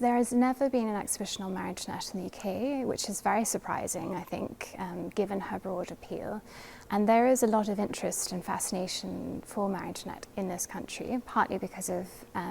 There has never been an exhibition on MetroTV in the UK, which is very surprising, I think, given her broad appeal. And there is a lot of interest and fascination for MetroTV in this country, partly because of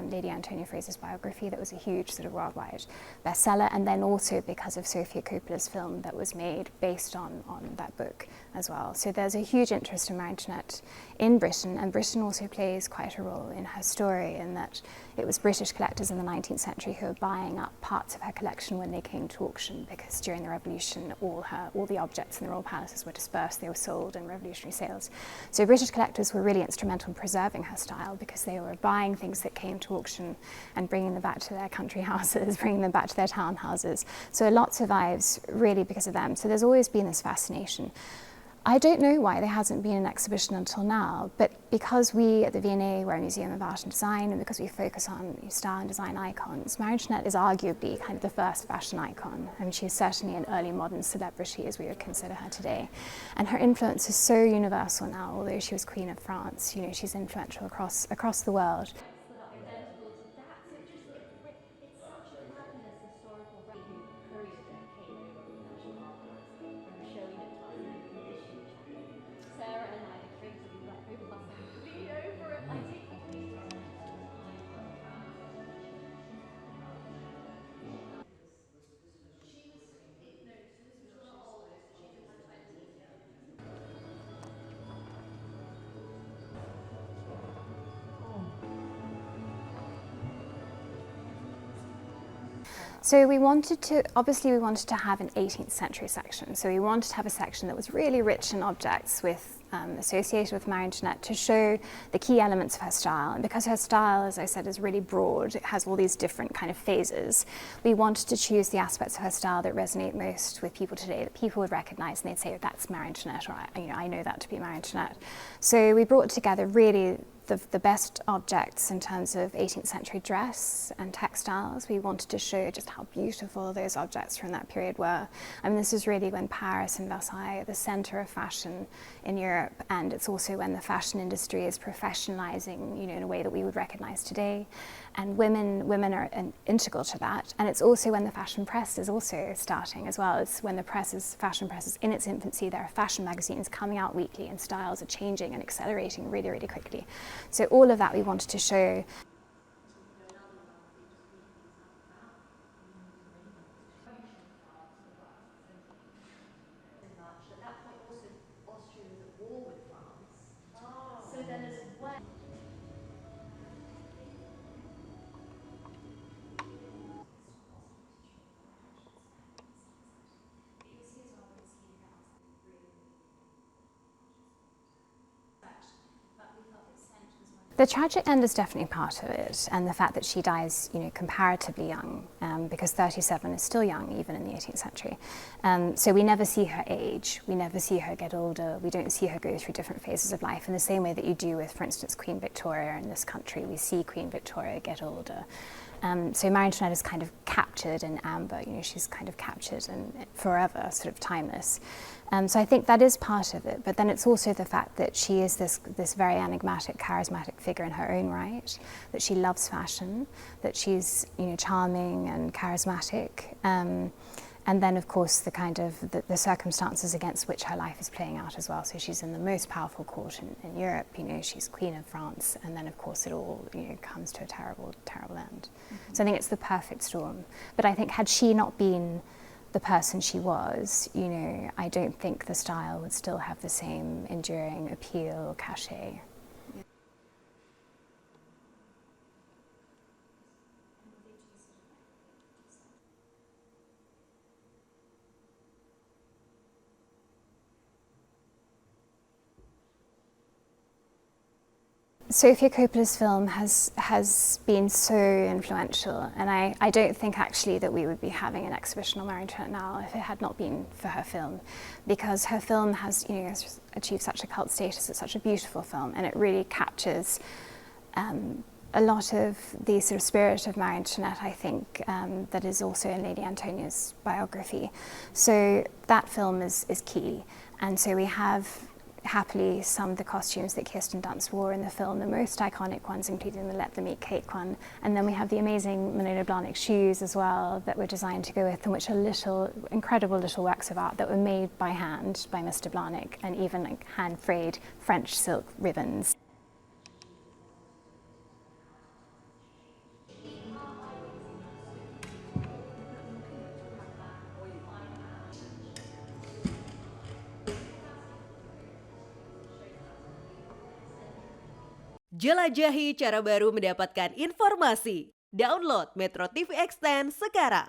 Lady Antonia Fraser's biography that was a huge sort of worldwide bestseller, and then also because of Sofia Coppola's film that was made based on that book as well. So there's a huge interest in MetroTV in Britain, and Britain also plays quite a role in her story in that it was British collectors in the 19th century who were buying up parts of her collection when they came to auction, because during the Revolution all the objects in the royal palaces were dispersed, they were sold in revolutionary sales. So British collectors were really instrumental in preserving her style, because they were buying things that came to auction and bringing them back to their country houses, bringing them back to their townhouses. So a lot survives really because of them. So there's always been this fascination. I don't know why there hasn't been an exhibition until now, but because we at the V&A, we're a museum of art and design, and because we focus on style and design icons, MetroTV is arguably kind of the first fashion icon. I mean, she's certainly an early modern celebrity as we would consider her today. And her influence is so universal now, although she was Queen of France, you know, she's influential across the world. So we wanted to have an 18th century section. So we wanted to have a section that was really rich in objects associated with MetroTV to show the key elements of her style. And because her style, as I said, is really broad, it has all these different kind of phases, we wanted to choose the aspects of her style that resonate most with people today, that people would recognize and they'd say, oh, that's MetroTV, or I know that to be MetroTV. So we brought together really the best objects in terms of 18th century dress and textiles. We wanted to show just how beautiful those objects from that period were. I mean, this is really when Paris and Versailles are the center of fashion in Europe, and it's also when the fashion industry is professionalizing, you know, in a way that we would recognize today. And women are integral to that. And it's also when the fashion press is also starting as well. It's when the fashion press is in its infancy. There are fashion magazines coming out weekly, and styles are changing and accelerating really, really quickly. So all of that we wanted to show. The tragic end is definitely part of it, and the fact that she dies, you know, comparatively young, because 37 is still young even in the 18th century. So we never see her age, we never see her get older, we don't see her go through different phases of life in the same way that you do with, for instance, Queen Victoria in this country. We see Queen Victoria get older. So MetroTV is kind of captured in amber, you know, she's kind of captured and forever, sort of timeless. So I think that is part of it, but then it's also the fact that she is this very enigmatic, charismatic figure in her own right, that she loves fashion, that she's, you know, charming and charismatic, and then of course the kind of the circumstances against which her life is playing out as well. So she's in the most powerful court in Europe, you know, she's Queen of France, and then of course it all, you know, comes to a terrible, terrible end. Mm-hmm. So I think it's the perfect storm. But I think had she not been the person she was, you know, I don't think the style would still have the same enduring appeal, cachet. Sofia Coppola's film has been so influential, and I don't think actually that we would be having an exhibition on Mary Antoinette now if it had not been for her film, because her film has has achieved such a cult status. It's such a beautiful film, and it really captures a lot of the sort of spirit of Mary Antoinette, I think, that is also in Lady Antonia's biography. So that film is key, and so we have happily some of the costumes that Kirsten Dunst wore in the film, the most iconic ones, including the Let Them Eat Cake one. And then we have the amazing Manolo Blahnik shoes as well that were designed to go with them, which are incredible little works of art that were made by hand by Mr. Blahnik, and even like hand-frayed French silk ribbons. Jelajahi cara baru mendapatkan informasi. Download MetroTV Extend sekarang.